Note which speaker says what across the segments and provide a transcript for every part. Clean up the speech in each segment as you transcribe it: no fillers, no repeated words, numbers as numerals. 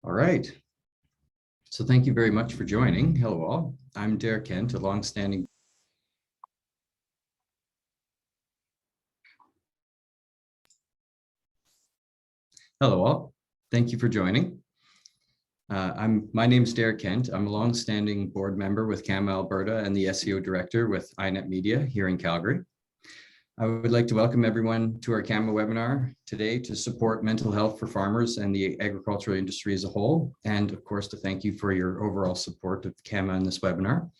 Speaker 1: All right. So thank you very much for joining. Hello all. I'm Derek Kent, a longstanding Hello all. Thank you for joining. My name is Derek Kent. I'm a longstanding board member with CAMA Alberta and the SEO director with iNet Media here in Calgary. I would like to welcome everyone to our CAMA webinar today to support mental health for farmers and the agricultural industry as a whole, and of course to thank you for your overall support of CAMA in this webinar.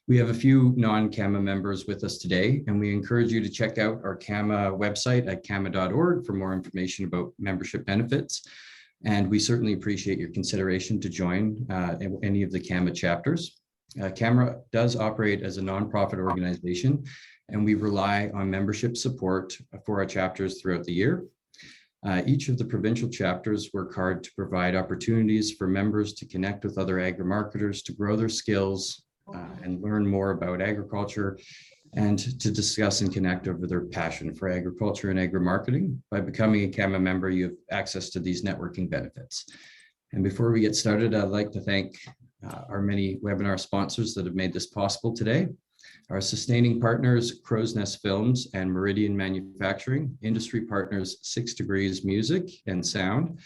Speaker 1: We have a few non-CAMA members with us today, and we encourage you to check out our CAMA website at cama.org for more information about membership benefits. And we certainly appreciate your consideration to join any of the CAMA chapters. CAMA does operate as a nonprofit organization, and we rely on membership support for our chapters throughout the year. Each of the provincial chapters work hard to provide opportunities for members to connect with other agri-marketers, to grow their skills and learn more about agriculture, and to discuss and connect over their passion for agriculture and agri-marketing. By becoming a CAMA member, you have access to these networking benefits. And before we get started, I'd like to thank our many webinar sponsors that have made this possible today. Our sustaining partners, Crow's Nest Films and Meridian Manufacturing, industry partners 6 Degrees Music and Sound,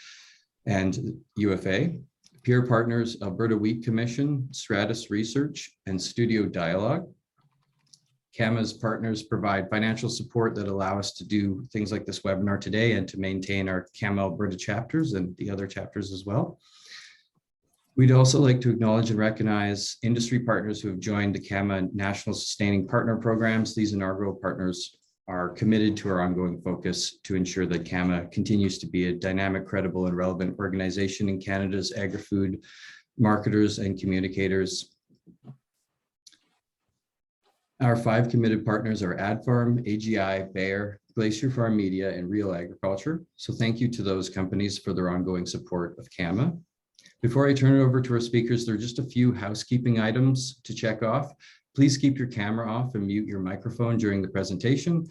Speaker 1: and UFA, peer partners Alberta Wheat Commission, Stratus Research, and Studio Dialogue. CAMA's partners provide financial support that allow us to do things like this webinar today and to maintain our CAMA Alberta chapters and the other chapters as well. We'd also like to acknowledge and recognize industry partners who have joined the CAMA National Sustaining Partner Programs. These inaugural partners are committed to our ongoing focus to ensure that CAMA continues to be a dynamic, credible, and relevant organization in Canada's agri-food marketers and communicators. Our 5 committed partners are AdFarm, AGI, Bayer, Glacier Farm Media, and Real Agriculture. So thank you to those companies for their ongoing support of CAMA. Before I turn it over to our speakers, there are just a few housekeeping items to check off. Please keep your camera off and mute your microphone during the presentation.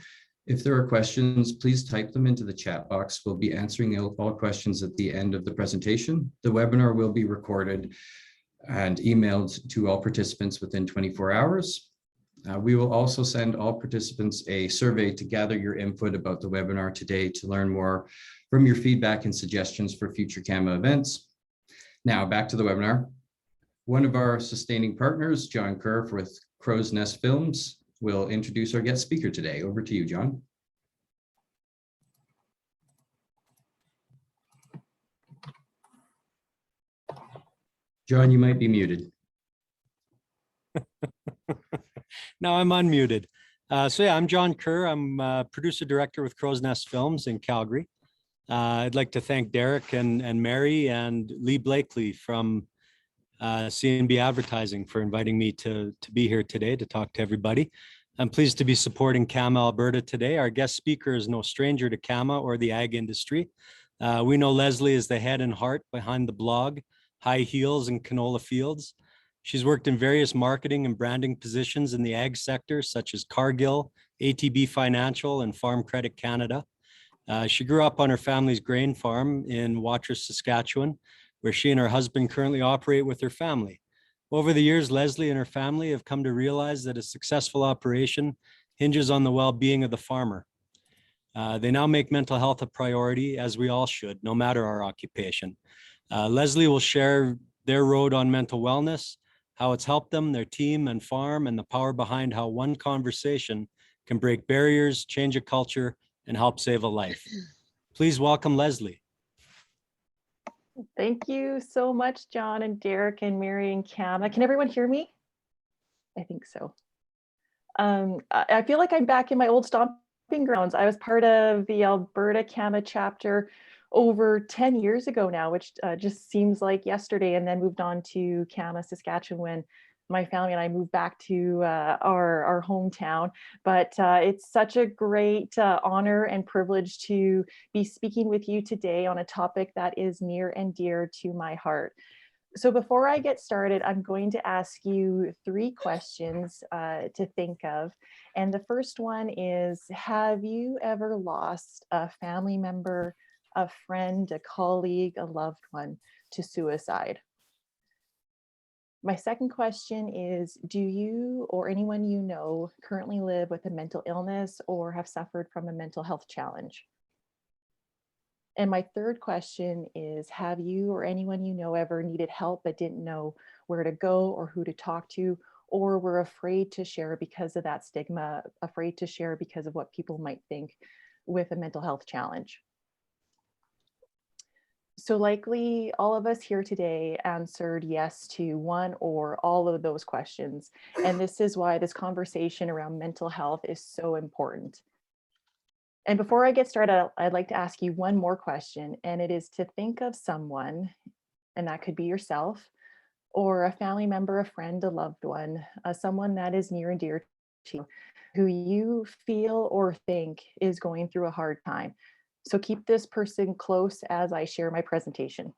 Speaker 1: If there are questions, please type them into the chat box. We'll be answering all questions at the end of the presentation. The webinar will be recorded and emailed to all participants within 24 hours. We will also send all participants a survey to gather your input about the webinar today to learn more from your feedback and suggestions for future CAMA events. Now back to the webinar. One of our sustaining partners, John Kerr with Crow's Nest Films, will introduce our guest speaker today. Over to you, John. John, you might be muted.
Speaker 2: No, I'm unmuted. So yeah, I'm John Kerr. I'm producer director with Crow's Nest Films in Calgary. I'd like to thank Derek and Mary and Lee Blakely from CNB Advertising for inviting me to be here today to talk to everybody. I'm pleased to be supporting CAMA Alberta today. Our guest speaker is no stranger to CAMA or the ag industry. We know Lesley is the head and heart behind the blog, High Heels and Canola Fields. She's worked in various marketing and branding positions in the ag sector, such as Cargill, ATB Financial, and Farm Credit Canada. She grew up on her family's grain farm in Watrous, Saskatchewan, where she and her husband currently operate with her family. Over the years, Lesley and her family have come to realize that a successful operation hinges on the well-being of the farmer. They now make mental health a priority, as we all should, no matter our occupation. Lesley will share their road on mental wellness, how it's helped them, their team and farm, and the power behind how one conversation can break barriers, change a culture, and help save a life. Please welcome Lesley.
Speaker 3: Thank you so much, John and Derek and Mary and CAMA. Can everyone hear me? I think so. I feel like I'm back in my old stomping grounds. I was part of the Alberta CAMA chapter over 10 years ago now, which just seems like yesterday, and then moved on to CAMA Saskatchewan when my family and I moved back to our hometown. But it's such a great honor and privilege to be speaking with you today on a topic that is near and dear to my heart. So before I get started, I'm going to ask you 3 questions to think of. And the first one is, have you ever lost a family member, a friend, a colleague, a loved one to suicide? My second question is, do you or anyone you know currently live with a mental illness or have suffered from a mental health challenge? And my third question is, have you or anyone you know ever needed help but didn't know where to go or who to talk to, or were afraid to share because of that stigma, afraid to share because of what people might think with a mental health challenge? So likely all of us here today answered yes to one or all of those questions. And this is why this conversation around mental health is so important. And before I get started, I'd like to ask you one more question, and it is to think of someone, and that could be yourself, or a family member, a friend, a loved one, someone that is near and dear to you, who you feel or think is going through a hard time. So keep this person close as I share my presentation.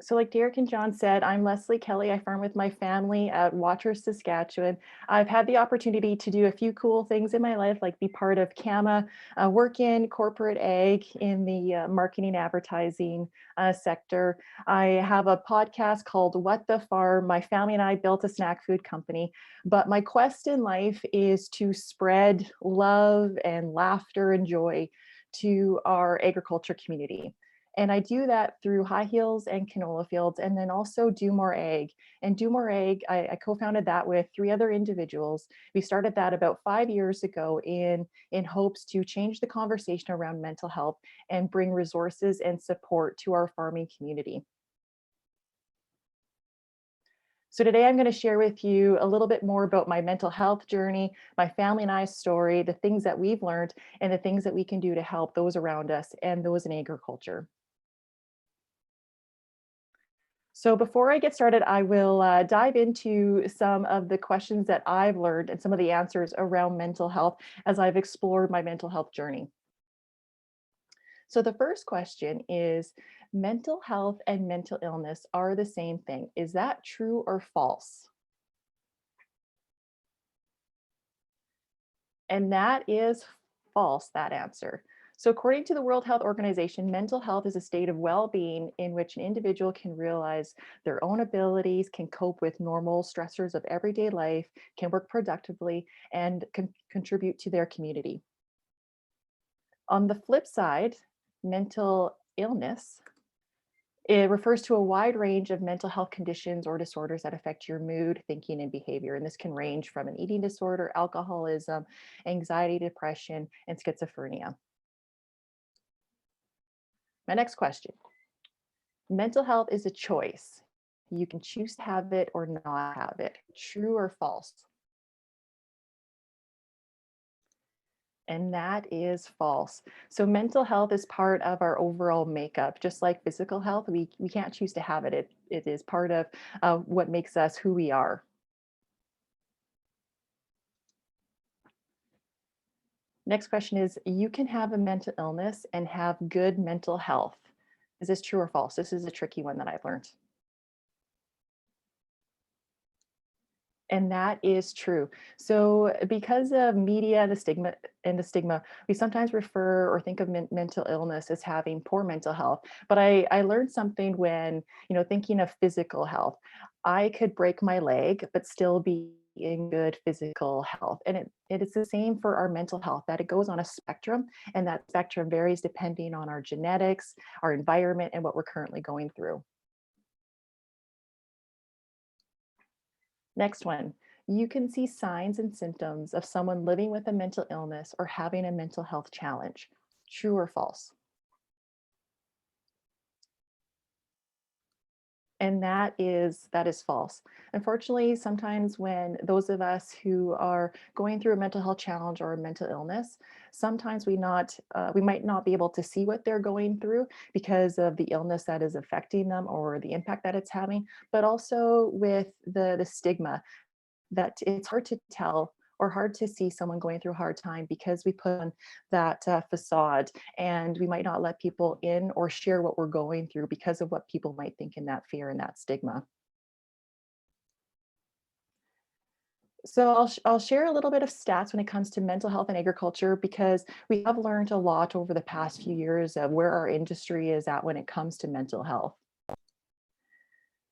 Speaker 3: So like Derek and John said, I'm Lesley Kelly. I farm with my family at Watrous, Saskatchewan. I've had the opportunity to do a few cool things in my life, like be part of CAMA, work in corporate ag in the marketing advertising sector. I have a podcast called What the Farm. My family and I built a snack food company, but my quest in life is to spread love and laughter and joy to our agriculture community. And I do that through high heels and canola fields, and then also Do More Egg. And Do More Egg, I co-founded that with 3 other individuals. We started that about 5 years ago in hopes to change the conversation around mental health and bring resources and support to our farming community. So today I'm going to share with you a little bit more about my mental health journey, my family and I's story, the things that we've learned, and the things that we can do to help those around us and those in agriculture. So before I get started, I will dive into some of the questions that I've learned and some of the answers around mental health as I've explored my mental health journey. So the first question is, mental health and mental illness are the same thing. Is that true or false? And that is false, that answer. So according to the World Health Organization, mental health is a state of well-being in which an individual can realize their own abilities, can cope with normal stressors of everyday life, can work productively, and can contribute to their community. On the flip side, mental illness, it refers to a wide range of mental health conditions or disorders that affect your mood, thinking, and behavior. And this can range from an eating disorder, alcoholism, anxiety, depression, and schizophrenia. My next question. Mental health is a choice. You can choose to have it or not have it. True or false? And that is false. So mental health is part of our overall makeup. Just like physical health, we can't choose to have it. It is part of what makes us who we are. Next question is, you can have a mental illness and have good mental health. Is this true or false? This is a tricky one that I've learned. And that is true. So because of media and the stigma, we sometimes refer or think of mental illness as having poor mental health. But I learned something when, thinking of physical health. I could break my leg, but still be in good physical health. And it is the same for our mental health, that it goes on a spectrum, and that spectrum varies depending on our genetics, our environment, and what we're currently going through. Next one, you can see signs and symptoms of someone living with a mental illness or having a mental health challenge. True or false? And that is false. Unfortunately, sometimes when those of us who are going through a mental health challenge or a mental illness, sometimes we might not be able to see what they're going through because of the illness that is affecting them or the impact that it's having, but also with the stigma that it's hard to tell or hard to see someone going through a hard time because we put on that facade, and we might not let people in or share what we're going through because of what people might think, in that fear and that stigma. So I'll share a little bit of stats when it comes to mental health and agriculture, because we have learned a lot over the past few years of where our industry is at when it comes to mental health.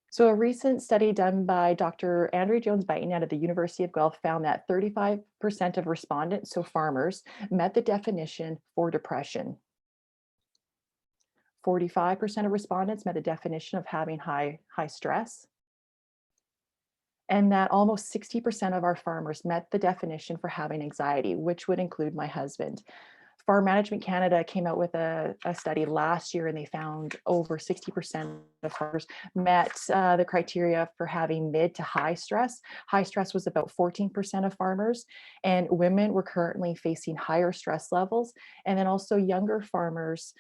Speaker 3: So a recent study done by Dr. Andrew Jones-Byton out of the University of Guelph found that 35% of respondents, so farmers, met the definition for depression. 45% of respondents met the definition of having high stress, and that almost 60% of our farmers met the definition for having anxiety, which would include my husband. Farm Management Canada came out with a study last year, and they found over 60% of farmers met the criteria for having mid to high stress. High stress was about 14% of farmers, and women were currently facing higher stress levels. And then also younger farmers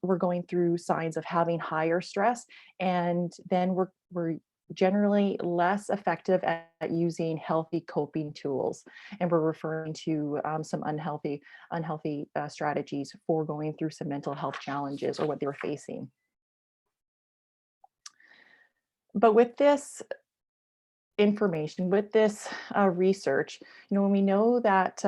Speaker 3: were going through signs of having higher stress, and then were generally less effective at using healthy coping tools. And we're referring to some unhealthy strategies for going through some mental health challenges or what they were facing. But with this information, with this research, when we know that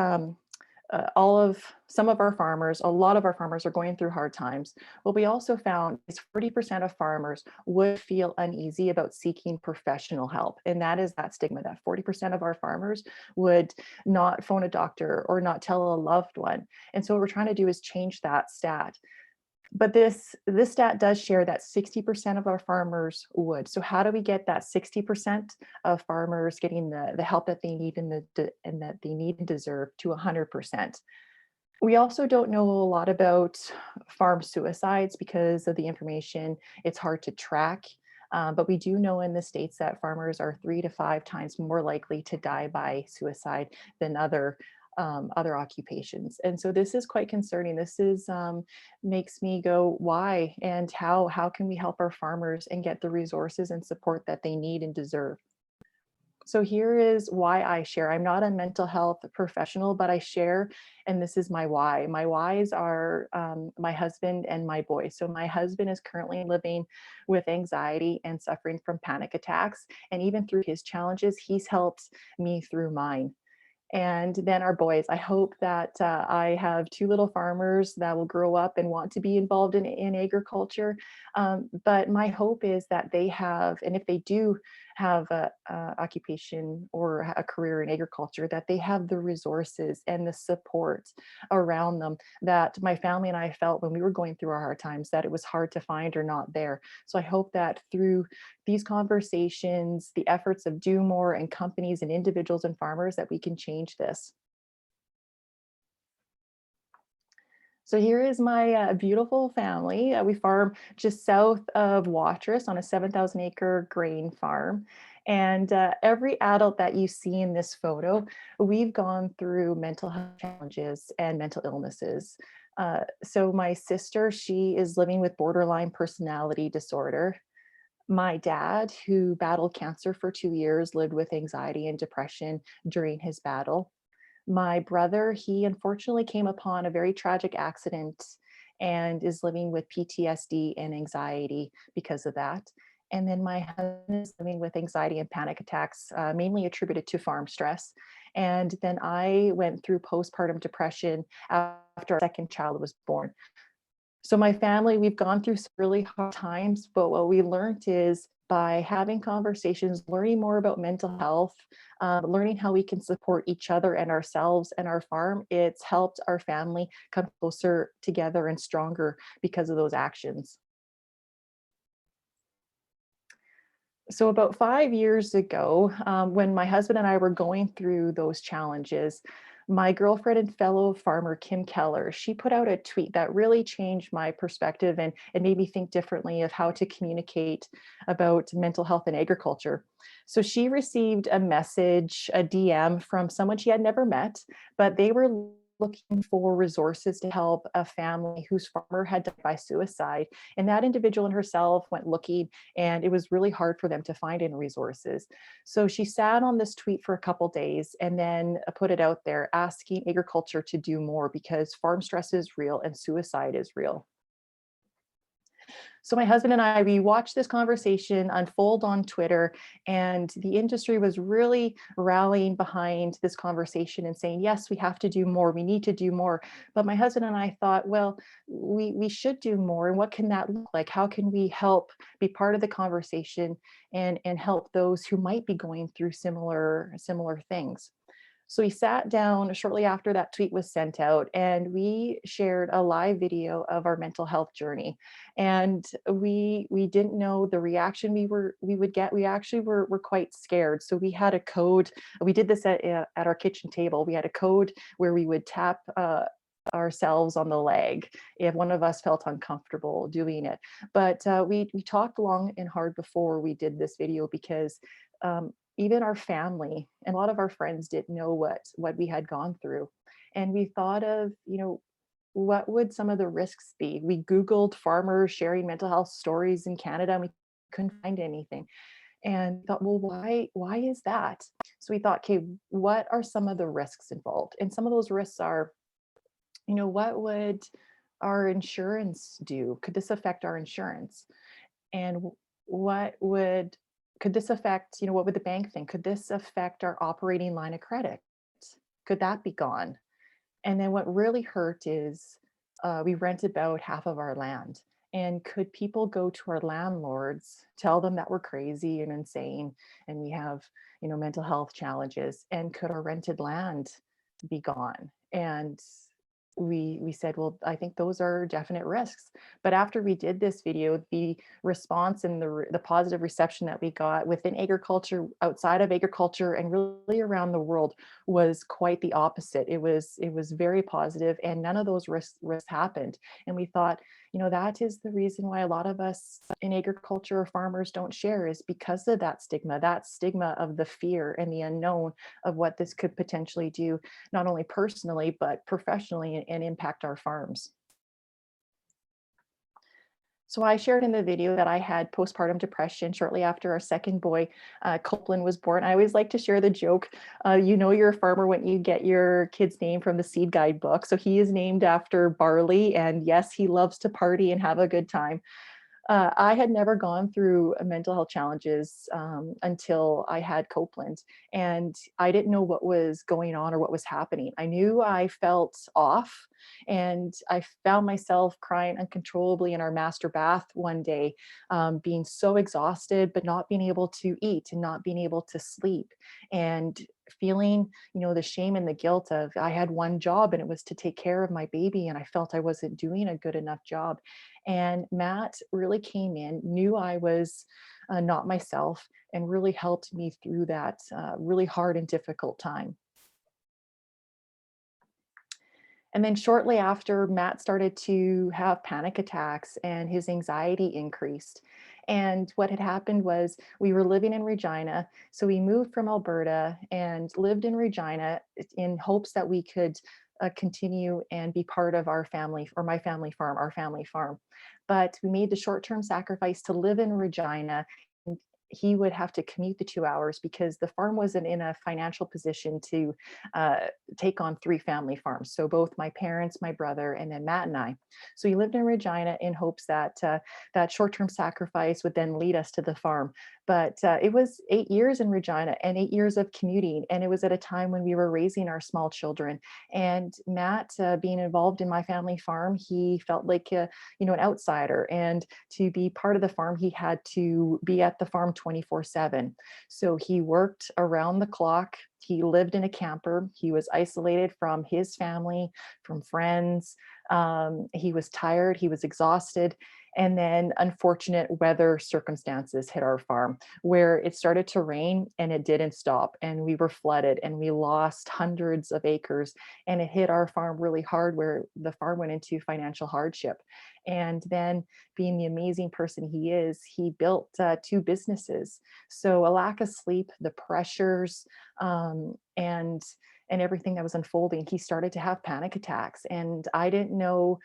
Speaker 3: some of our farmers, a lot of our farmers are going through hard times. What we also found is 40% of farmers would feel uneasy about seeking professional help. And that is that stigma, that 40% of our farmers would not phone a doctor or not tell a loved one. And so what we're trying to do is change that stat. But this stat does share that 60% of our farmers would. So how do we get that 60% of farmers getting the help that they need and that they need and deserve to 100%? We also don't know a lot about farm suicides because of the information. It's hard to track. But we do know in the States that farmers are 3 to 5 times more likely to die by suicide than other occupations. And so this is quite concerning. This is makes me go, why and how can we help our farmers and get the resources and support that they need and deserve? So here is why I share. I'm not a mental health professional, but I share, and this is my why. My whys are my husband and my boy. So my husband is currently living with anxiety and suffering from panic attacks. And even through his challenges, he's helped me through mine. And then our boys, I hope that I have 2 little farmers that will grow up and want to be involved in agriculture. But my hope is that they have, and if they do have a occupation or a career in agriculture, that they have the resources and the support around them that my family and I felt when we were going through our hard times, that it was hard to find or not there. So I hope that through these conversations, the efforts of Do More and companies and individuals and farmers, that we can change this. So here is my beautiful family. We farm just south of Watrous on a 7,000 acre grain farm. And every adult that you see in this photo, we've gone through mental health challenges and mental illnesses. So my sister, she is living with borderline personality disorder. My dad, who battled cancer for 2 years, lived with anxiety and depression during his battle. My brother, he unfortunately came upon a very tragic accident and is living with PTSD and anxiety because of that. And then my husband is living with anxiety and panic attacks, mainly attributed to farm stress. And then I went through postpartum depression after our second child was born. So my family, we've gone through some really hard times, but what we learned is by having conversations, learning more about mental health, learning how we can support each other and ourselves and our farm, it's helped our family come closer together and stronger because of those actions. So about 5 years ago, when my husband and I were going through those challenges, my girlfriend and fellow farmer, Kim Keller, she put out a tweet that really changed my perspective and made me think differently of how to communicate about mental health and agriculture. So she received a message, a DM from someone she had never met, but they were looking for resources to help a family whose farmer had died by suicide. And that individual and herself went looking, and it was really hard for them to find any resources. So she sat on this tweet for a couple days and then put it out there asking agriculture to do more because farm stress is real and suicide is real. So my husband and I, we watched this conversation unfold on Twitter, and the industry was really rallying behind this conversation and saying, yes, we have to do more. We need to do more. But my husband and I thought, well, we should do more. And what can that look like? How can we help be part of the conversation and help those who might be going through similar things? So we sat down shortly after that tweet was sent out, and we shared a live video of our mental health journey. And we didn't know the reaction we would get. We actually were quite scared. So we had a code. We did this at our kitchen table. We had a code where we would tap ourselves on the leg if one of us felt uncomfortable doing it. But we talked long and hard before we did this video, because even our family and a lot of our friends didn't know what we had gone through. And we thought of, what would some of the risks be? We Googled farmers sharing mental health stories in Canada, and we couldn't find anything. And thought, well, why is that? So we thought, okay, what are some of the risks involved? And some of those risks are, what would our insurance do? Could this affect our insurance? And could this affect, what would the bank think? Could this affect our operating line of credit? Could that be gone? And then what really hurt is we rent about half of our land. And could people go to our landlords, tell them that we're crazy and insane and we have, mental health challenges? And could our rented land be gone? And we said, well, I think those are definite risks. But after we did this video, the response and the positive reception that we got within agriculture, outside of agriculture, and really around the world was quite the opposite. It was very positive, and none of those risks happened. And we thought, that is the reason why a lot of us in agriculture or farmers don't share, is because of that stigma of the fear and the unknown of what this could potentially do, not only personally, but professionally, and impact our farms. So I shared in the video that I had postpartum depression shortly after our second boy, Copeland, was born. I always like to share the joke, you're a farmer when you get your kid's name from the seed guide book. So he is named after barley, and yes, he loves to party and have a good time. I had never gone through mental health challenges until I had Copeland, and I didn't know what was going on or what was happening. I knew I felt off, and I found myself crying uncontrollably in our master bath one day, being so exhausted, but not being able to eat and not being able to sleep, and feeling, the shame and the guilt of, I had one job and it was to take care of my baby, and I felt I wasn't doing a good enough job. And Matt really came in, knew I was not myself, and really helped me through that really hard and difficult time. And then shortly after, Matt started to have panic attacks and his anxiety increased. And what had happened was, we were living in Regina. So we moved from Alberta and lived in Regina in hopes that we could continue and be part of our family, or my family farm, our family farm. But we made the short-term sacrifice to live in Regina. He would have to commute the 2 hours because the farm wasn't in a financial position to take on 3 family farms. So both my parents, my brother, and then Matt and I. So we lived in Regina in hopes that that short-term sacrifice would then lead us to the farm. But it was 8 years in Regina and 8 years of commuting. And it was at a time when we were raising our small children. And Matt, being involved in my family farm, he felt like an outsider. And to be part of the farm, he had to be at the farm 24/7. So he worked around the clock. He lived in a camper. He was isolated from his family, from friends. He was tired. He was exhausted. And then unfortunate weather circumstances hit our farm, where it started to rain and it didn't stop. And we were flooded and we lost hundreds of acres. And it hit our farm really hard, where the farm went into financial hardship. And then, being the amazing person he is, he built 2 businesses. So a lack of sleep, the pressures, and everything that was unfolding, he started to have panic attacks. And I didn't know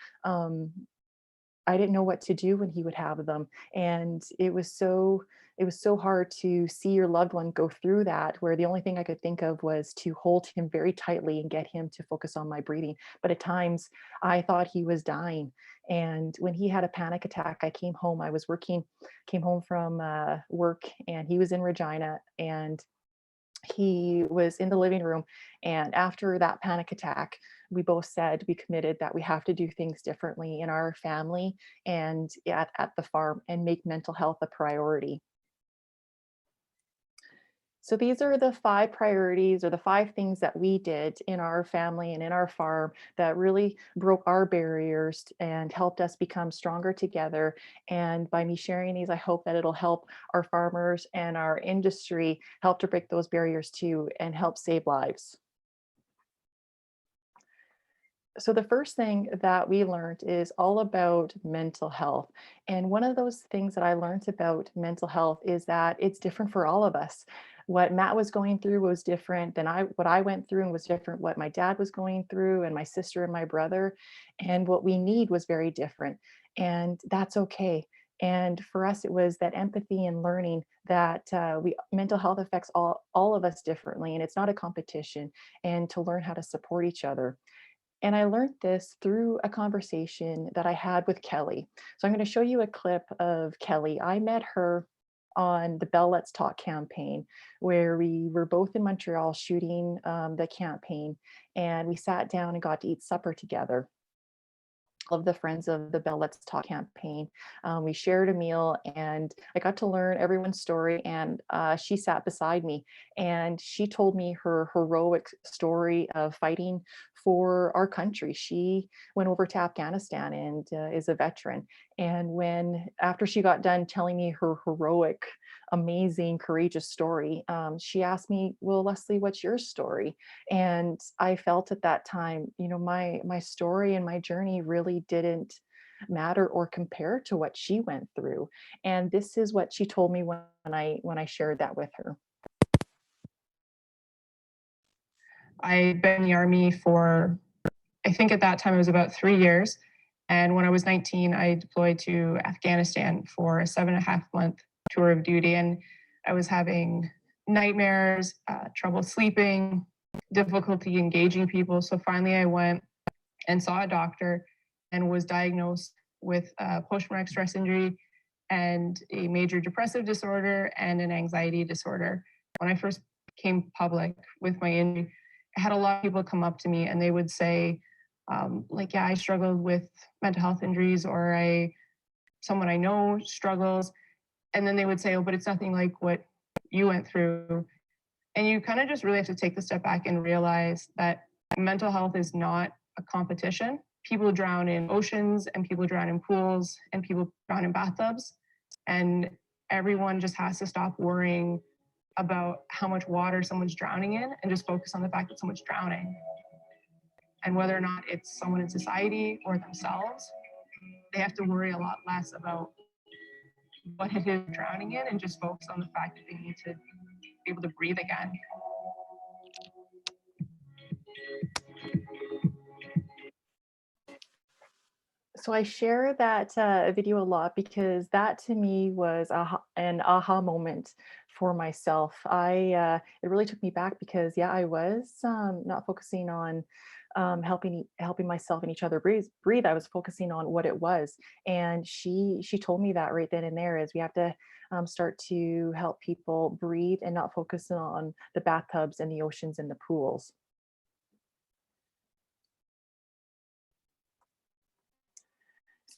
Speaker 3: what to do when he would have them. And it was so it was so hard to see your loved one go through that, where the only thing I could think of was to hold him very tightly and get him to focus on my breathing. But at times I thought he was dying. And when he had a panic attack, I came home. I was working, came home from work, and he was in Regina, and he was in the living room. And after that panic attack, we both said we committed that we have to do things differently in our family and at the farm, and make mental health a priority. So these are the 5 priorities, or the 5 things that we did in our family and in our farm that really broke our barriers and helped us become stronger together. And by me sharing these, I hope that it'll help our farmers and our industry help to break those barriers too, and help save lives. So the first thing that we learned is all about mental health. And one of those things that I learned about mental health is that it's different for all of us. What Matt was going through was different than what I went through, and was different what my dad was going through, and my sister and my brother. And what we need was very different. And that's okay. And for us, it was that empathy and learning that mental health affects all of us differently, and it's not a competition, and to learn how to support each other. And I learned this through a conversation that I had with Kelly. So I'm going to show you a clip of Kelly. I met her on the Bell Let's Talk campaign, where we were both in Montreal shooting the campaign, and we sat down and got to eat supper together. Of the friends of the Bell Let's Talk campaign. We shared a meal, and I got to learn everyone's story. And she sat beside me, and she told me her heroic story of fighting for our country. She went over to Afghanistan and is a veteran. And after she got done telling me her heroic, amazing, courageous story, she asked me, "Well, Lesley, what's your story?" And I felt at that time, my story and my journey really didn't matter or compare to what she went through. And this is what she told me when I shared that with her.
Speaker 4: I'd been in the Army for, I think at that time it was about 3 years. And when I was 19, I deployed to Afghanistan for a 7.5-month tour of duty. And I was having nightmares, trouble sleeping, difficulty engaging people. So finally I went and saw a doctor and was diagnosed with post-traumatic stress injury and a major depressive disorder and an anxiety disorder. When I first came public with my injury, I had a lot of people come up to me and they would say, yeah, I struggled with mental health injuries, or someone I know struggles. And then they would say, oh, but it's nothing like what you went through. And you kind of just really have to take the step back and realize that mental health is not a competition. People drown in oceans, and people drown in pools, and people drown in bathtubs. And everyone just has to stop worrying about how much water someone's drowning in and just focus on the fact that someone's drowning. And whether or not it's someone in society or themselves, they have to worry a lot less about what it is drowning in and just focus on the fact that they need to be able to breathe again.
Speaker 3: So I share that video a lot because that to me was an aha moment for myself. It really took me back because I was not focusing on helping myself and each other breathe. I was focusing on what it was, and she told me that right then and there is we have to start to help people breathe and not focus on the bathtubs and the oceans and the pools.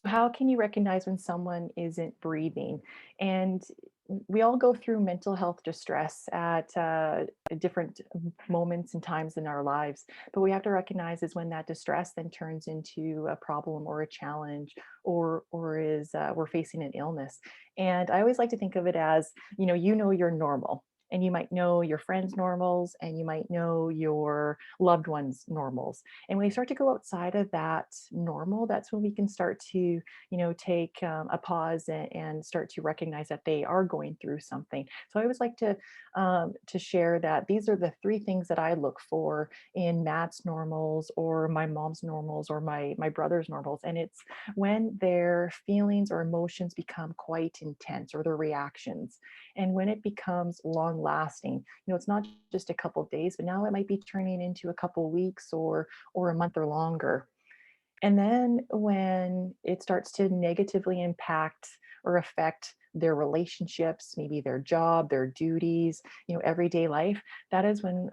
Speaker 3: How can you recognize when someone isn't breathing? And we all go through mental health distress at different moments and times in our lives, but we have to recognize is when that distress then turns into a problem or a challenge, or is we're facing an illness. And I always like to think of it as, you're normal. and you might know your friends' normals, and you might know your loved ones' normals. And when you start to go outside of that normal, that's when we can start to, take a pause and start to recognize that they are going through something. So I always like to share that these are the three things that I look for in Matt's normals, or my mom's normals, or my brother's normals. And it's when their feelings or emotions become quite intense, or their reactions. And when it becomes long lasting, it's not just a couple days, but now it might be turning into a couple weeks, or a month or longer. And then when it starts to negatively impact or affect their relationships, maybe their job, their duties, everyday life, that is when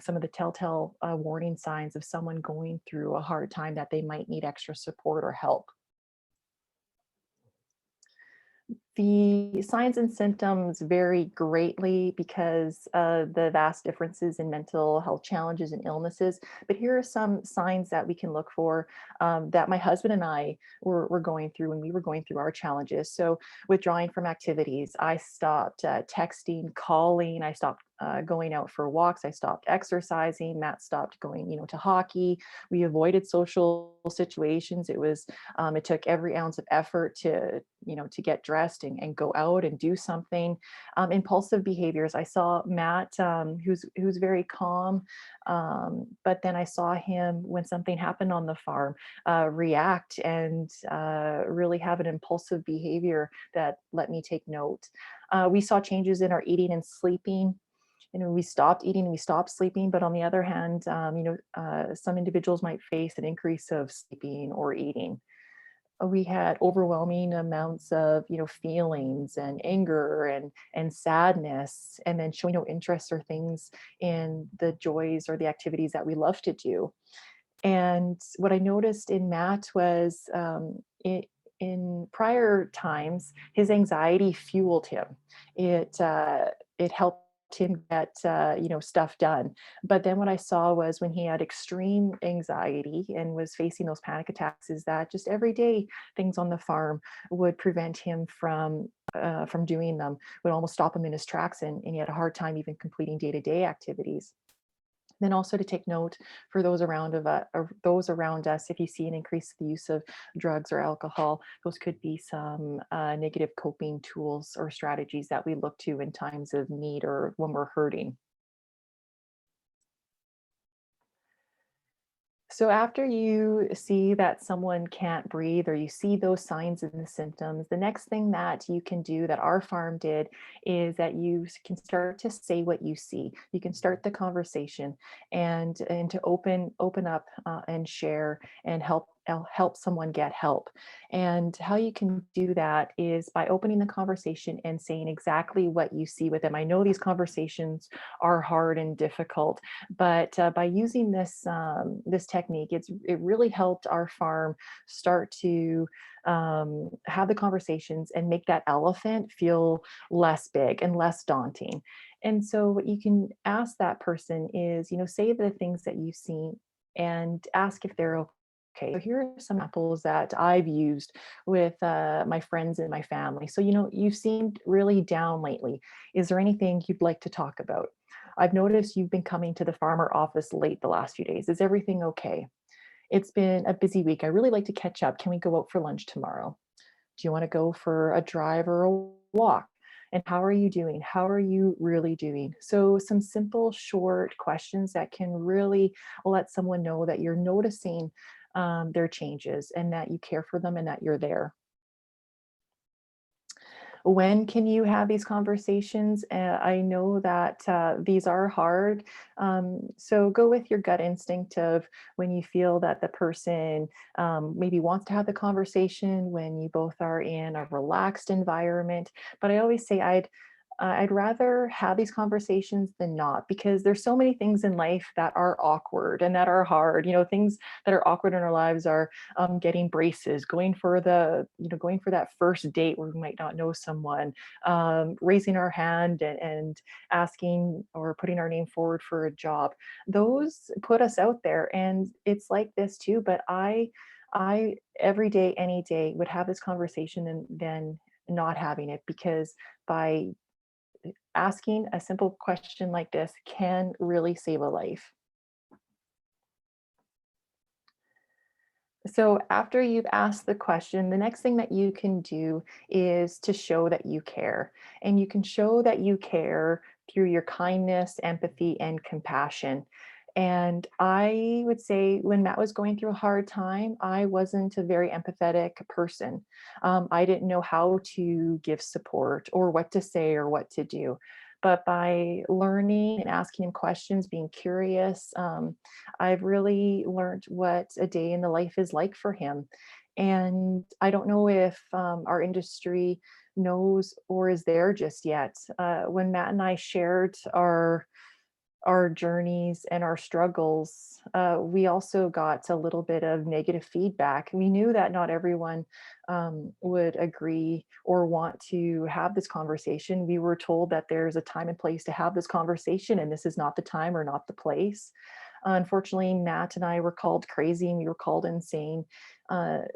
Speaker 3: some of the telltale warning signs of someone going through a hard time, that they might need extra support or help. The signs and symptoms vary greatly because of the vast differences in mental health challenges and illnesses. But here are some signs that we can look for, that my husband and I were going through when we were going through our challenges. So withdrawing from activities, I stopped texting, calling, I stopped going out for walks, I stopped exercising, Matt stopped going, to hockey. We avoided social situations. It took every ounce of effort to get dressed and go out and do something. Impulsive behaviors. I saw Matt, who's very calm, but then I saw him, when something happened on the farm, react and really have an impulsive behavior that let me take note. We saw changes in our eating and sleeping. We stopped eating, we stopped sleeping, but on the other hand, some individuals might face an increase of sleeping or eating. We had overwhelming amounts of, feelings and anger and sadness, and then showing no interest or things in the joys or the activities that we love to do. And what I noticed in Matt was, in prior times, his anxiety fueled him. It helped him get stuff done. But then what I saw was, when he had extreme anxiety and was facing those panic attacks, is that just everyday things on the farm would prevent him from doing them, would almost stop him in his tracks, and he had a hard time even completing day-to-day activities. Then also to take note for those around us, if you see an increase in the use of drugs or alcohol, those could be some negative coping tools or strategies that we look to in times of need or when we're hurting. So after you see that someone can't breathe, or you see those signs and the symptoms, the next thing that you can do, that our farm did, is that you can start to say what you see. You can start the conversation, and to open up and share and help someone get help. And how you can do that is by opening the conversation and saying exactly what you see with them. I know these conversations are hard and difficult, but by using this technique, it really helped our farm start to have the conversations and make that elephant feel less big and less daunting. And so what you can ask that person is, say the things that you've seen and ask if they're okay. So here are some apples that I've used with my friends and my family. So, you seemed really down lately. Is there anything you'd like to talk about? I've noticed you've been coming to the farmer office late the last few days. Is everything okay? It's been a busy week. I really like to catch up. Can we go out for lunch tomorrow? Do you want to go for a drive or a walk? And how are you doing? How are you really doing? So some simple, short questions that can really let someone know that you're noticing their changes, and that you care for them, and that you're there. When can you have these conversations? I know that these are hard. So go with your gut instinct of when you feel that the person maybe wants to have the conversation, when you both are in a relaxed environment. But I always say I'd rather have these conversations than not, because there's so many things in life that are awkward and that are hard. Things that are awkward in our lives are getting braces, going for that first date where we might not know someone, raising our hand and asking or putting our name forward for a job. Those put us out there, and it's like this too. But I every day, any day, would have this conversation and then not having it, because by asking a simple question like this can really save a life. So after you've asked the question, the next thing that you can do is to show that you care. And you can show that you care through your kindness, empathy, and compassion. And I would say when Matt was going through a hard time, I wasn't a very empathetic person. I didn't know how to give support or what to say or what to do. But by learning and asking him questions, being curious, I've really learned what a day in the life is like for him. And I don't know if our industry knows or is there just yet. When Matt and I shared our journeys and our struggles, we also got a little bit of negative feedback. We knew that not everyone would agree or want to have this conversation. We were told that there's a time and place to have this conversation, and this is not the time or not the place. Unfortunately, Matt and I were called crazy and we were called insane.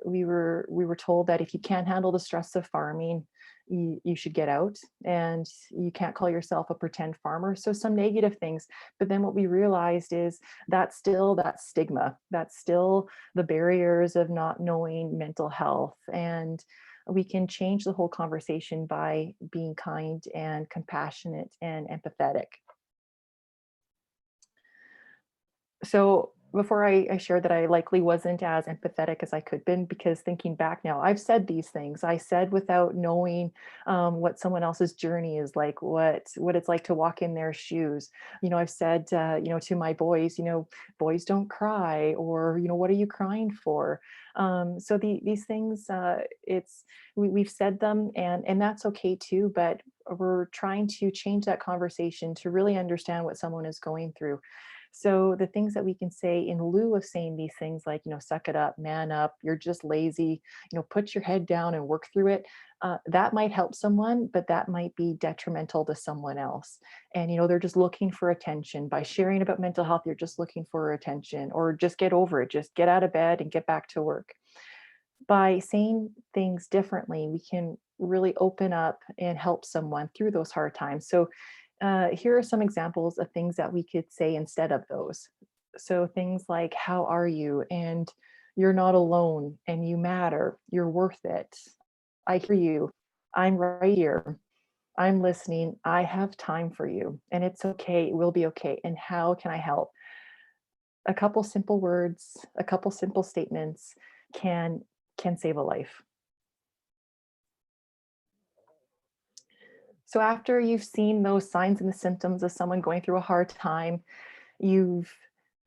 Speaker 3: We were told that if you can't handle the stress of farming, you should get out, and you can't call yourself a pretend farmer. So some negative things. But then what we realized is that's still that stigma. That's still the barriers of not knowing mental health. And we can change the whole conversation by being kind and compassionate and empathetic. So before I shared that I likely wasn't as empathetic as I could been, because thinking back now, I've said these things. I said without knowing what someone else's journey is like, what it's like to walk in their shoes. I've said, to my boys, boys don't cry, or what are you crying for? So these things, we've said them, and that's okay too. But we're trying to change that conversation to really understand what someone is going through. So the things that we can say in lieu of saying these things like, suck it up, man up, you're just lazy, put your head down and work through it. That might help someone, but that might be detrimental to someone else. And, they're just looking for attention. By sharing about mental health, you're just looking for attention, or just get over it, just get out of bed and get back to work. By saying things differently, we can really open up and help someone through those hard times. So here are some examples of things that we could say instead of those. So things like, how are you? And you're not alone, and you matter. You're worth it. I hear you. I'm right here. I'm listening. I have time for you. And it's okay. It will be okay. And how can I help? A couple simple words, a couple simple statements can save a life. So after you've seen those signs and the symptoms of someone going through a hard time, you've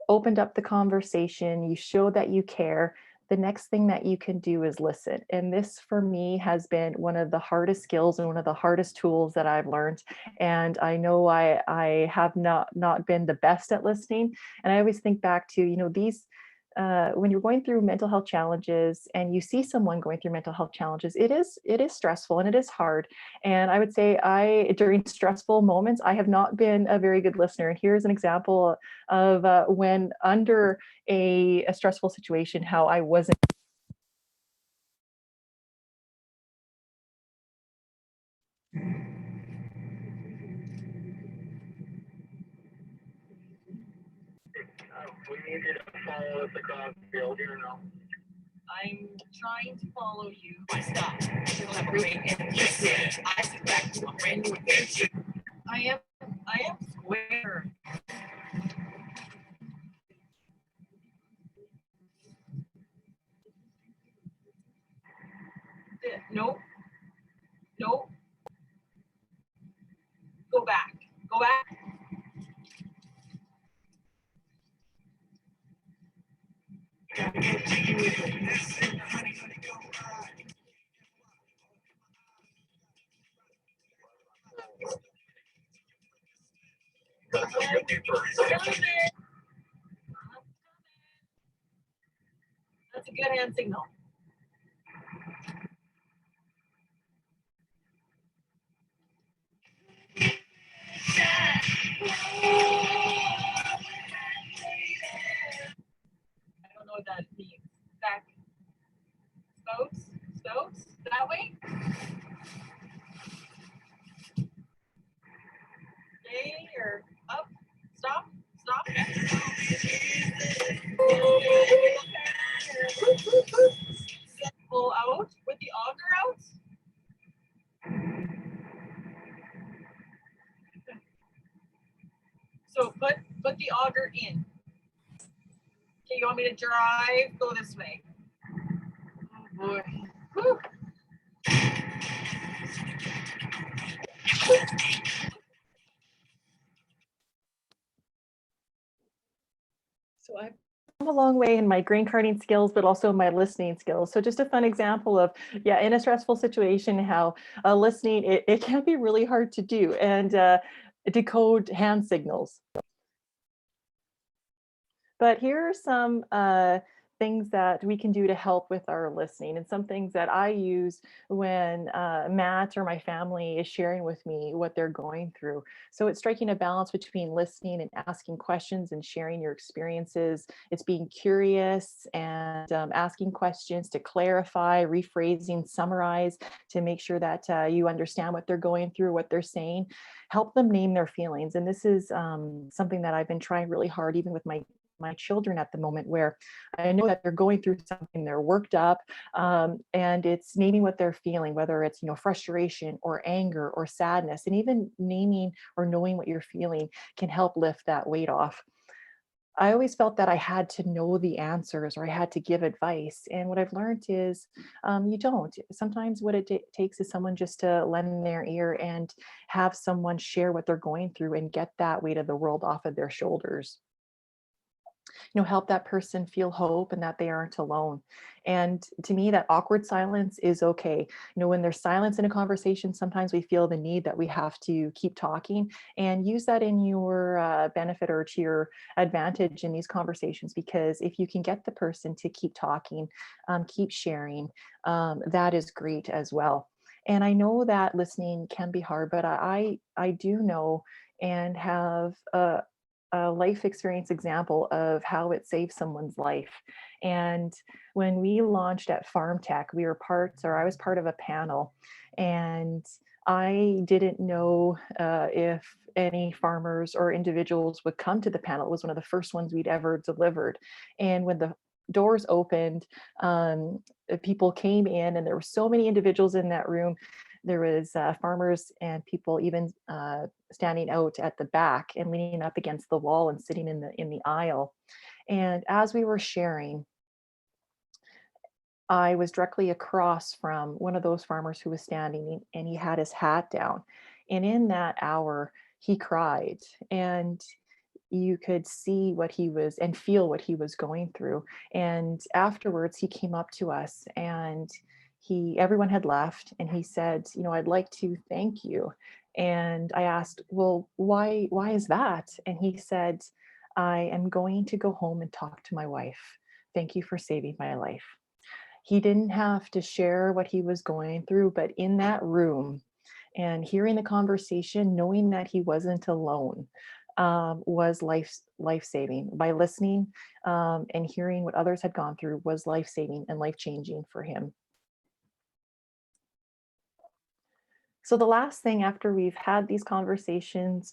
Speaker 3: opened up the conversation, you show that you care, the next thing that you can do is listen. And this for me has been one of the hardest skills and one of the hardest tools that I've learned. And I know I have not been the best at listening. And I always think back to, these when you're going through mental health challenges and you see someone going through mental health challenges, it is stressful and it is hard. And I would say during stressful moments, I have not been a very good listener. And here's an example of when under a stressful situation, how I wasn't.
Speaker 5: We need you to follow us across the field here now. I'm trying to follow you. Stop. I suspect you are brand new adventure. I am square. Nope. Nope. Go back. Go back. That's a good hand signal. I don't know what that means. Back. Spokes? That way? So put the auger in. Okay, you want me to drive? Go this way. Oh boy. Whew.
Speaker 3: So I've come a long way in my grain carting skills, but also my listening skills. So just a fun example of, yeah, in a stressful situation, how listening, it can be really hard to do and decode hand signals. But here are some things that we can do to help with our listening, and some things that I use when Matt or my family is sharing with me what they're going through. So it's striking a balance between listening and asking questions and sharing your experiences. It's being curious and asking questions to clarify, rephrasing, summarize, to make sure that you understand what they're going through, what they're saying. Help them name their feelings. And this is something that I've been trying really hard, even with my children at the moment, where I know that they're going through something, they're worked up, and it's naming what they're feeling, whether it's, frustration or anger or sadness, and even naming or knowing what you're feeling can help lift that weight off. I always felt that I had to know the answers or I had to give advice. And what I've learned is you don't. Sometimes what it takes is someone just to lend their ear and have someone share what they're going through and get that weight of the world off of their shoulders. Help that person feel hope and that they aren't alone. And to me, that awkward silence is okay. When there's silence in a conversation, sometimes we feel the need that we have to keep talking, and use that in your benefit or to your advantage in these conversations. Because if you can get the person to keep talking, keep sharing, that is great as well. And I know that listening can be hard, but I do know and have a life experience example of how it saved someone's life. And when we launched at Farm Tech, I was part of a panel, and I didn't know if any farmers or individuals would come to the panel. It was one of the first ones we'd ever delivered. And when the doors opened, people came in, and there were so many individuals in that room. There was farmers and people even standing out at the back and leaning up against the wall and sitting in the aisle. And as we were sharing, I was directly across from one of those farmers who was standing, and he had his hat down. And in that hour, he cried, and you could see what he was and feel what he was going through. And afterwards, he came up to us, and everyone had left, and he said, I'd like to thank you. And I asked, well, why is that? And he said, I am going to go home and talk to my wife. Thank you for saving my life. He didn't have to share what he was going through, but in that room and hearing the conversation, knowing that he wasn't alone, was life-saving. By listening and hearing what others had gone through was life-saving and life-changing for him. So the last thing, after we've had these conversations,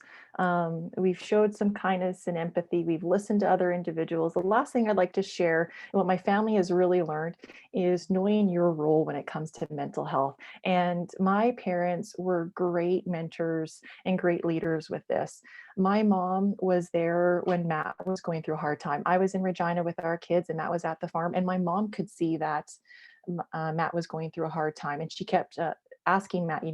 Speaker 3: we've showed some kindness and empathy, we've listened to other individuals. The last thing I'd like to share, and what my family has really learned, is knowing your role when it comes to mental health. And my parents were great mentors and great leaders with this. My mom was there when Matt was going through a hard time. I was in Regina with our kids, and Matt was at the farm, and my mom could see that Matt was going through a hard time, and she kept asking Matt,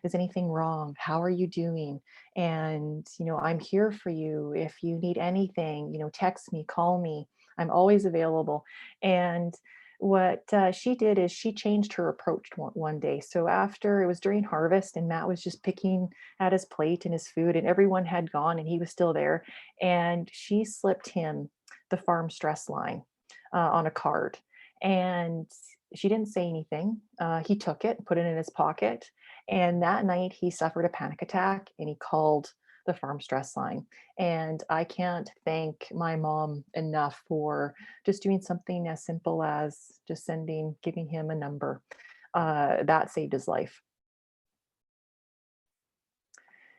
Speaker 3: is anything wrong? How are you doing? And, I'm here for you. If you need anything, text me, call me. I'm always available. And what she did is she changed her approach one day. So after, it was during harvest, and Matt was just picking at his plate and his food, and everyone had gone and he was still there. And she slipped him the farm stress line on a card. And she didn't say anything. He took it, put it in his pocket. And that night he suffered a panic attack, and he called the farm stress line. And I can't thank my mom enough for just doing something as simple as just giving him a number. That saved his life.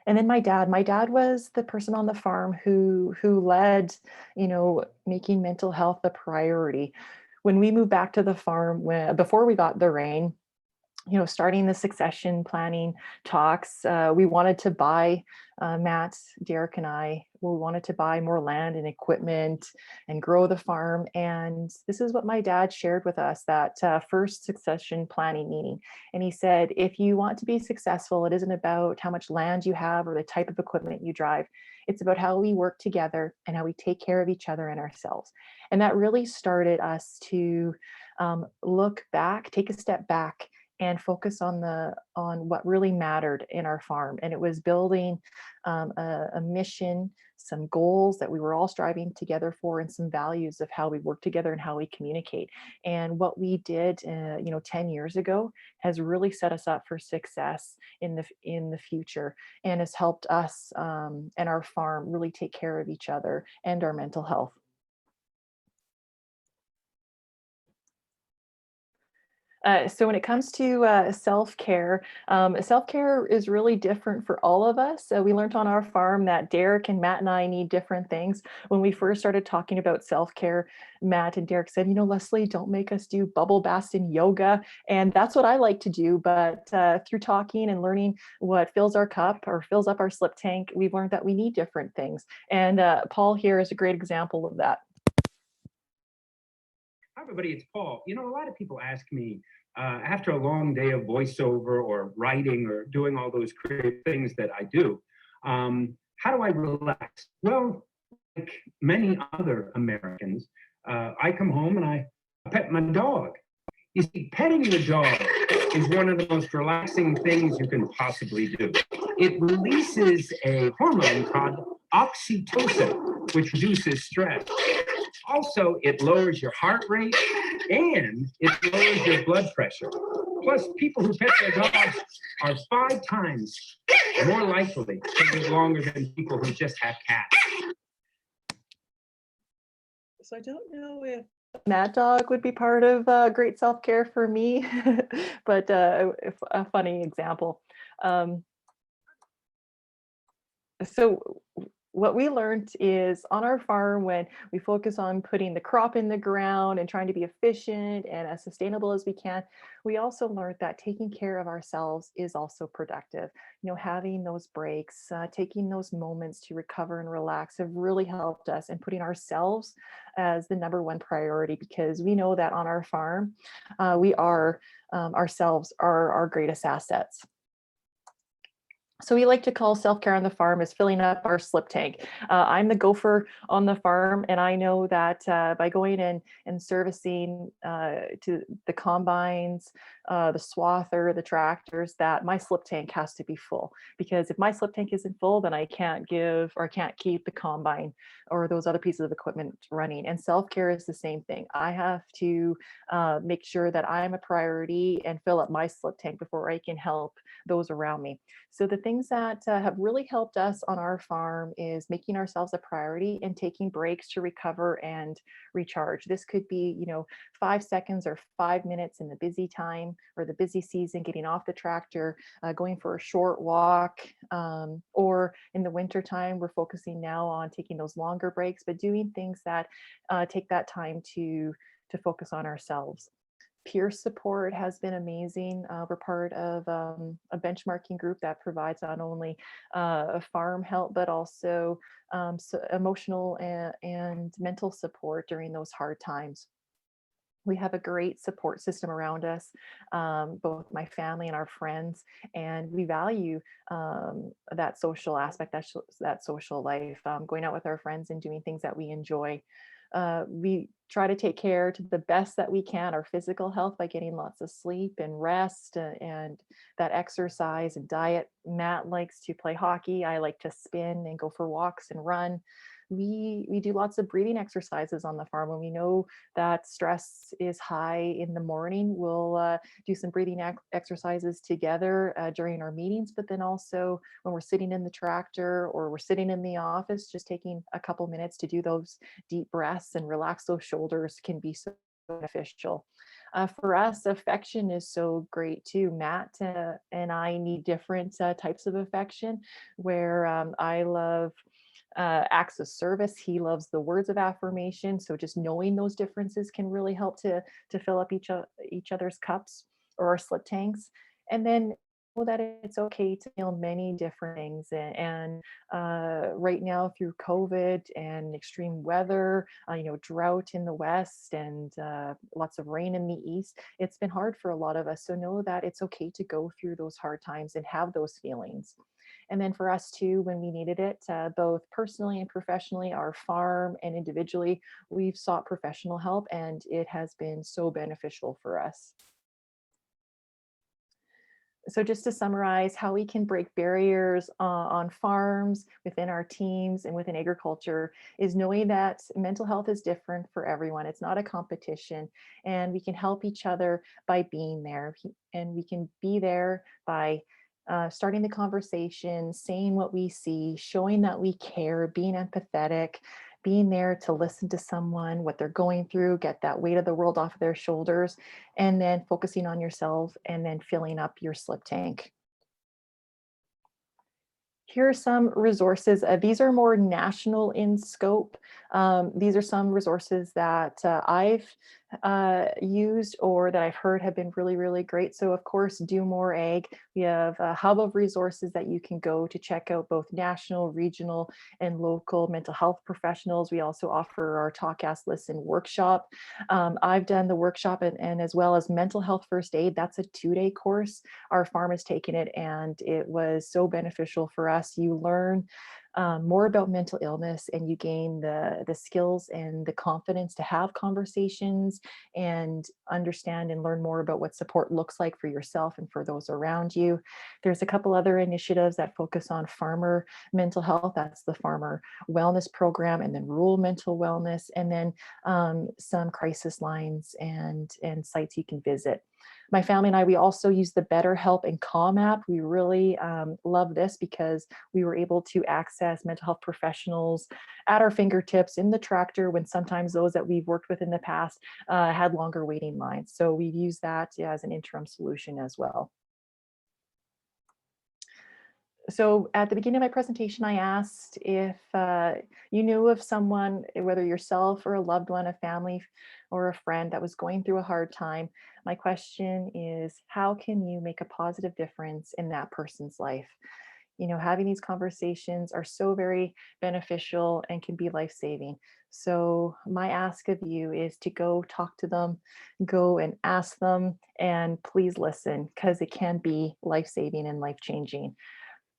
Speaker 3: And then my dad was the person on the farm who led, making mental health a priority. When we moved back to the farm, before we got the rain, starting the succession planning talks, we wanted to buy Matt, Derek, and I We wanted to buy more land and equipment and grow the farm. And this is what my dad shared with us, that first succession planning meeting. And he said, if you want to be successful, it isn't about how much land you have or the type of equipment you drive. It's about how we work together and how we take care of each other and ourselves. And that really started us to look back, take a step back, and focus on what really mattered in our farm. And it was building a mission, some goals that we were all striving together for, and some values of how we work together and how we communicate. And what we did, 10 years ago, has really set us up for success in the future, and has helped us and our farm really take care of each other and our mental health. So when it comes to self-care, self-care is really different for all of us. So we learned on our farm that Derek and Matt and I need different things. When we first started talking about self-care, Matt and Derek said, Lesley, don't make us do bubble baths and yoga. And that's what I like to do. But through talking and learning what fills our cup or fills up our slip tank, we've learned that we need different things. And Paul here is a great example of that.
Speaker 6: Hi, everybody, it's Paul. A lot of people ask me after a long day of voiceover or writing or doing all those creative things that I do, how do I relax? Well, like many other Americans, I come home and I pet my dog. You see, petting the dog is one of the most relaxing things you can possibly do. It releases a hormone called oxytocin, which reduces stress. Also, it lowers your heart rate and it lowers your blood pressure. Plus, people who pet their dogs are 5 times more likely to live longer than people who just have cats.
Speaker 3: So I don't know if Mad Dog would be part of great self-care for me, but a funny example. So what we learned is on our farm, when we focus on putting the crop in the ground and trying to be efficient and as sustainable as we can, we also learned that taking care of ourselves is also productive. Having those breaks, taking those moments to recover and relax have really helped us, and putting ourselves as the #1 priority, because we know that on our farm, we are ourselves are our greatest assets. So we like to call self-care on the farm is filling up our slip tank. I'm the gopher on the farm, and I know that by going in and servicing to the combines, the swather, the tractors, that my slip tank has to be full. Because if my slip tank isn't full, then I can't keep the combine or those other pieces of equipment running. And self-care is the same thing. I have to make sure that I'm a priority and fill up my slip tank before I can help those around me. So the things that have really helped us on our farm is making ourselves a priority and taking breaks to recover and recharge. This could be, 5 seconds or 5 minutes in the busy time or the busy season, getting off the tractor, going for a short walk, or in the winter time, we're focusing now on taking those longer breaks, but doing things that take that time to focus on ourselves. Peer support has been amazing. We're part of a benchmarking group that provides not only farm help, but also emotional and mental support during those hard times. We have a great support system around us, both my family and our friends, and we value that social aspect, that social life, going out with our friends and doing things that we enjoy. We try to take care to the best that we can, our physical health, by getting lots of sleep and rest and that exercise and diet. Matt likes to play hockey. I like to spin and go for walks and run. We do lots of breathing exercises on the farm. When we know that stress is high in the morning, we'll do some breathing exercises together during our meetings, but then also when we're sitting in the tractor or we're sitting in the office, just taking a couple minutes to do those deep breaths and relax those shoulders can be so beneficial. For us, affection is so great too. Matt and I need different types of affection, where I love acts of service. He loves the words of affirmation. So just knowing those differences can really help to fill up each other's cups or our slip tanks. And then that it's okay to feel many different things. And right now, through COVID and extreme weather, drought in the west and lots of rain in the east, it's been hard for a lot of us. So know that it's okay to go through those hard times and have those feelings. And then for us too, when we needed it, both personally and professionally, our farm and individually, we've sought professional help, and it has been so beneficial for us. So just to summarize how we can break barriers on farms, within our teams, and within agriculture is knowing that mental health is different for everyone. It's not a competition, and we can help each other by being there. And we can be there by starting the conversation, saying what we see, showing that we care, being empathetic, being there to listen to someone, what they're going through, get that weight of the world off of their shoulders, and then focusing on yourself and then filling up your slip tank. Here are some resources. These are more national in scope. These are some resources that I've used or that I've heard have been really, really great. So of course, Do More Ag. We have a hub of resources that you can go to check out both national, regional, and local mental health professionals. We also offer our Talk, Ask, Listen workshop. I've done the workshop and as well as mental health first aid. That's a 2-day course. Our farm has taken it and it was so beneficial for us. You learn more about mental illness and you gain the skills and the confidence to have conversations and understand and learn more about what support looks like for yourself and for those around you. There's a couple other initiatives that focus on farmer mental health. That's the farmer wellness program, and then rural mental wellness, and then some crisis lines and sites you can visit. My family and I, we also use the BetterHelp and CAMA app. We really love this because we were able to access mental health professionals at our fingertips in the tractor when sometimes those that we've worked with in the past had longer waiting lines. So we've used that as an interim solution as well. So at the beginning of my presentation, I asked if you knew of someone, whether yourself or a loved one, a family or a friend that was going through a hard time. My question is, how can you make a positive difference in that person's life? Having these conversations are so very beneficial and can be life-saving. So my ask of you is to go talk to them, go and ask them, and please listen, because it can be life-saving and life-changing.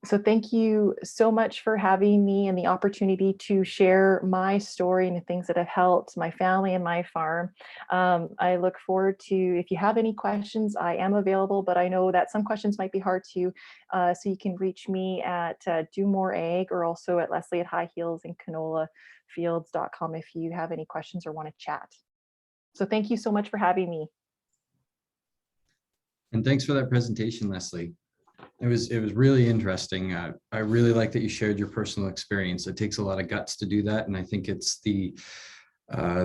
Speaker 3: So thank you so much for having me and the opportunity to share my story and the things that have helped my family and my farm. I look forward to, if you have any questions, I am available, but I know that some questions might be hard to, so you can reach me at Do More Ag, or also at Lesley at High Heels and CanolaFields.com if you have any questions or want to chat. So thank you so much for having me.
Speaker 1: And thanks for that presentation, Lesley. It was really interesting. I really like that you shared your personal experience. It takes a lot of guts to do that, and I think it's the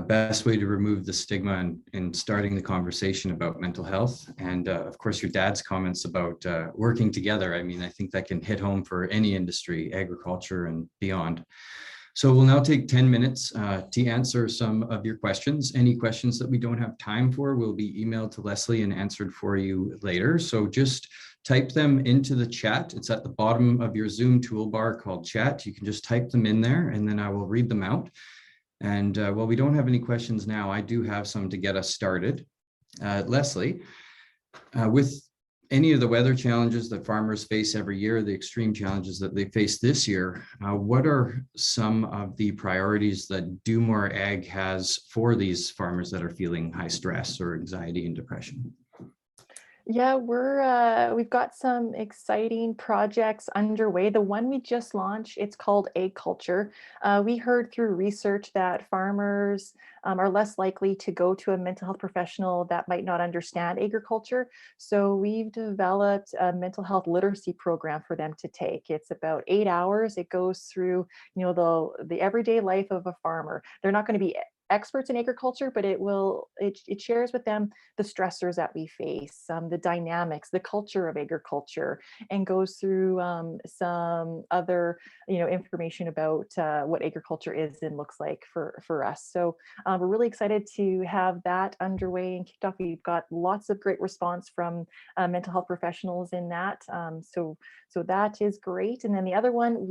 Speaker 1: best way to remove the stigma in starting the conversation about mental health. And of course, your dad's comments about working together. I mean, I think that can hit home for any industry, agriculture and beyond. So we'll now take 10 minutes to answer some of your questions. Any questions that we don't have time for will be emailed to Lesley and answered for you later. So just type them into the chat. It's at the bottom of your Zoom toolbar called chat. You can just type them in there and then I will read them out. And while we don't have any questions now, I do have some to get us started. Lesley, with any of the weather challenges that farmers face every year, the extreme challenges that they face this year, what are some of the priorities that Do More Ag has for these farmers that are feeling high stress or anxiety and depression?
Speaker 3: Yeah, we've got some exciting projects underway. The one we just launched, it's called Egg Culture. We heard through research that farmers are less likely to go to a mental health professional that might not understand agriculture. So we've developed a mental health literacy program for them to take. It's about 8 hours. It goes through, the everyday life of a farmer. They're not going to be experts in agriculture, but it shares with them the stressors that we face, the dynamics, the culture of agriculture, and goes through some other information about what agriculture is and looks like for us. So We're really excited to have that underway and kicked off. We've got lots of great response from mental health professionals in that. So that is great. And then the other one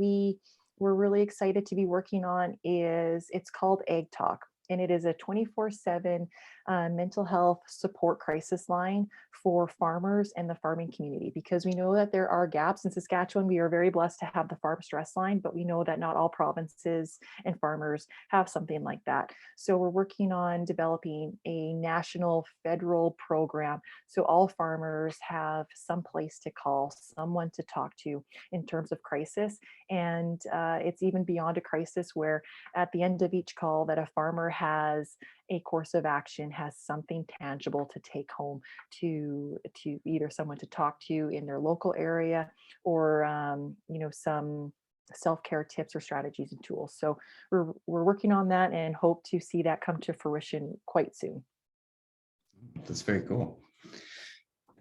Speaker 3: we're really excited to be working on is, it's called Ag Talk. And it is a 24/7 mental health support crisis line for farmers and the farming community, because we know that there are gaps. In Saskatchewan, we are very blessed to have the farm stress line, but we know that not all provinces and farmers have something like that. So we're working on developing a national federal program so all farmers have some place to call, someone to talk to in terms of crisis. And it's even beyond a crisis, where at the end of each call that a farmer has a course of action, has something tangible to take home to either someone to talk to in their local area, or some self-care tips or strategies and tools. So we're working on that and hope to see that come to fruition quite soon.
Speaker 1: That's very cool.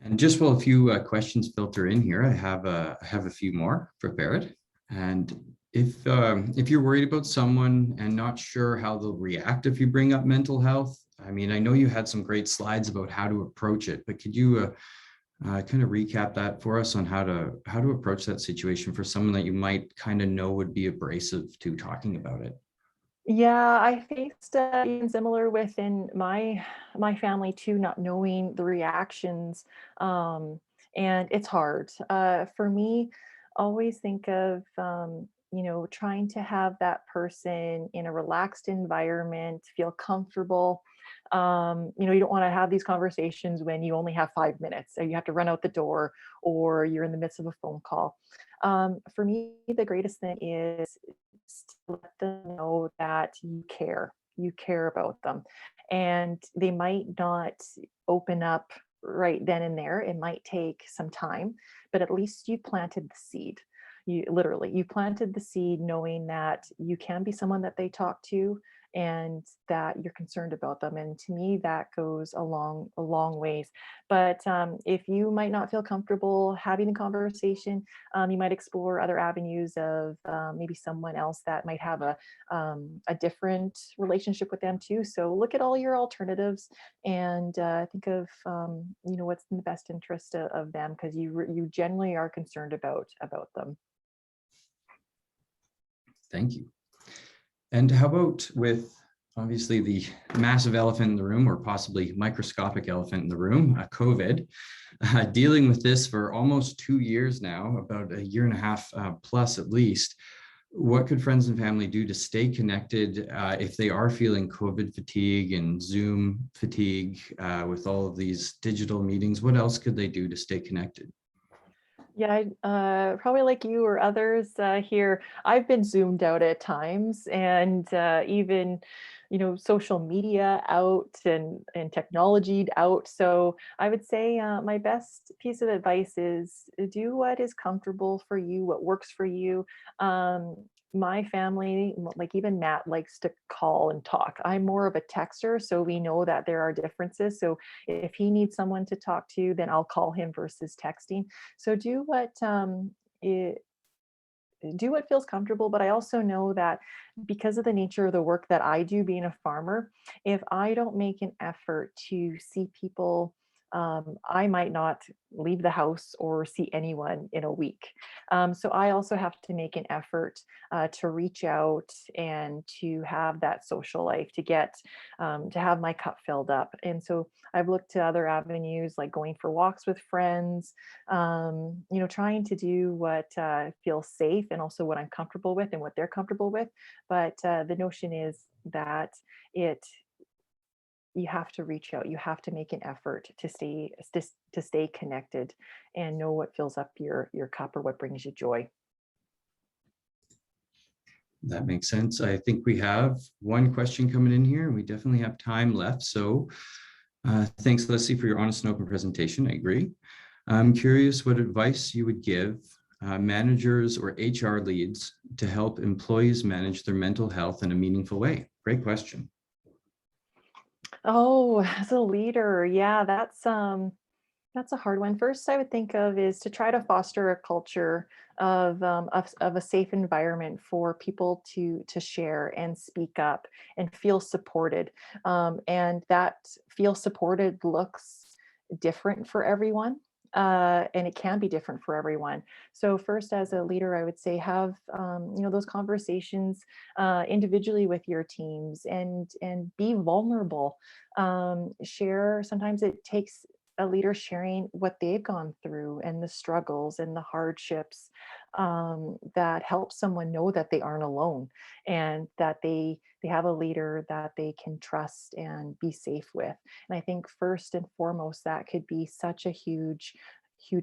Speaker 1: And just while a few questions filter in here, I have a few more prepared. And if you're worried about someone and not sure how they'll react if you bring up mental health, I mean, I know you had some great slides about how to approach it, but could you kind of recap that for us on how to approach that situation for someone that you might kind of know would be abrasive to talking about it?
Speaker 3: Yeah, I faced even similar within my family too, not knowing the reactions, and it's hard. For me, always think of trying to have that person in a relaxed environment, feel comfortable. You don't want to have these conversations when you only have 5 minutes, or you have to run out the door, or you're in the midst of a phone call. For me, the greatest thing is to let them know that you care about them. And they might not open up right then and there. It might take some time, but at least you planted the seed. You planted the seed, knowing that you can be someone that they talk to, and that you're concerned about them. And to me, that goes a long ways. But if you might not feel comfortable having a conversation, you might explore other avenues of maybe someone else that might have a different relationship with them too. So look at all your alternatives and think of what's in the best interest of them, because you generally are concerned about them.
Speaker 1: Thank you. And how about with obviously the massive elephant in the room, or possibly microscopic elephant in the room, COVID, dealing with this for almost 2 years now, about a year and a half plus at least. What could friends and family do to stay connected if they are feeling COVID fatigue and Zoom fatigue with all of these digital meetings? What else could they do to stay connected?
Speaker 3: Yeah, probably like you or others here, I've been zoomed out at times, and even, social media out and technology out. So I would say my best piece of advice is do what is comfortable for you, what works for you. My family, like even Matt, likes to call and talk. I'm more of a texter, so we know that there are differences. So if he needs someone to talk to, then I'll call him versus texting. So do what feels comfortable. But I also know that because of the nature of the work that I do, being a farmer, if I don't make an effort to see people, I might not leave the house or see anyone in a week. So I also have to make an effort to reach out and to have that social life, to have my cup filled up. And so I've looked to other avenues, like going for walks with friends, trying to do what feels safe, and also what I'm comfortable with and what they're comfortable with. But the notion is that you have to reach out, you have to make an effort to stay connected and know what fills up your cup or what brings you joy.
Speaker 1: That makes sense. I think we have one question coming in here, and we definitely have time left. So thanks, Lesley, for your honest and open presentation. I agree. I'm curious what advice you would give managers or HR leads to help employees manage their mental health in a meaningful way. Great question.
Speaker 3: Oh, as a leader, yeah, that's That's a hard one. First, I would think of is to try to foster a culture of a safe environment for people to share and speak up and feel supported. And that feel supported looks different for everyone. And it can be different for everyone. So first, as a leader, I would say have those conversations individually with your teams and be vulnerable. Share. Sometimes it takes a leader sharing what they've gone through and the struggles and the hardships that help someone know that they aren't alone and that they have a leader that they can trust and be safe with. And I think first and foremost, that could be such a huge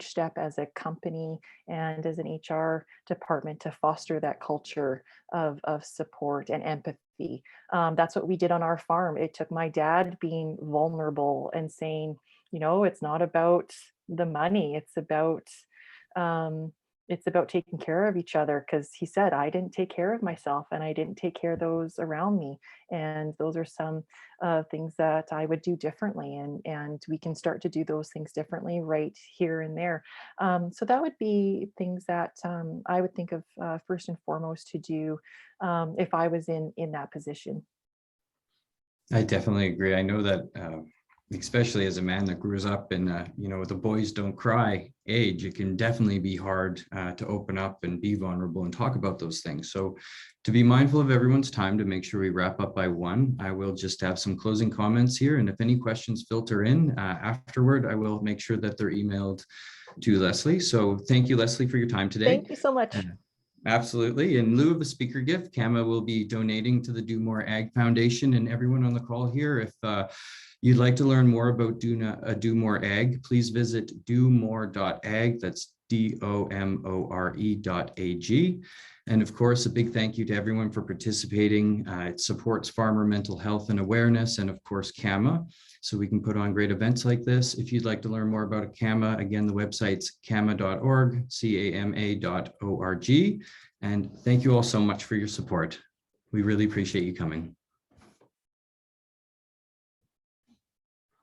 Speaker 3: step as a company and as an HR department to foster that culture of support and empathy. That's what we did on our farm. It took my dad being vulnerable and saying, it's not about the money. Um, it's about taking care of each other. Because he said, I didn't take care of myself and I didn't take care of those around me. And those are some things that I would do differently. And we can start to do those things differently right here and there. So that would be things that I would think of first and foremost to do if I was in that position.
Speaker 1: I definitely agree. I know that, especially as a man that grows up in, the boys don't cry age, it can definitely be hard to open up and be vulnerable and talk about those things. So to be mindful of everyone's time, to make sure we wrap up by 1, I will just have some closing comments here. And if any questions filter in afterward, I will make sure that they're emailed to Lesley. So thank you, Lesley, for your time today.
Speaker 3: Thank you so much.
Speaker 1: Absolutely. In lieu of a speaker gift, CAMA will be donating to the Do More Ag Foundation. And everyone on the call here, if you'd like to learn more about Do More Ag, please visit domore.ag. That's DOMORE.ag. And of course, a big thank you to everyone for participating. It supports farmer mental health and awareness, and of course, CAMA, so we can put on great events like this. If you'd like to learn more about CAMA, again, the website's cama.org, CAMA.org. And thank you all so much for your support. We really appreciate you coming.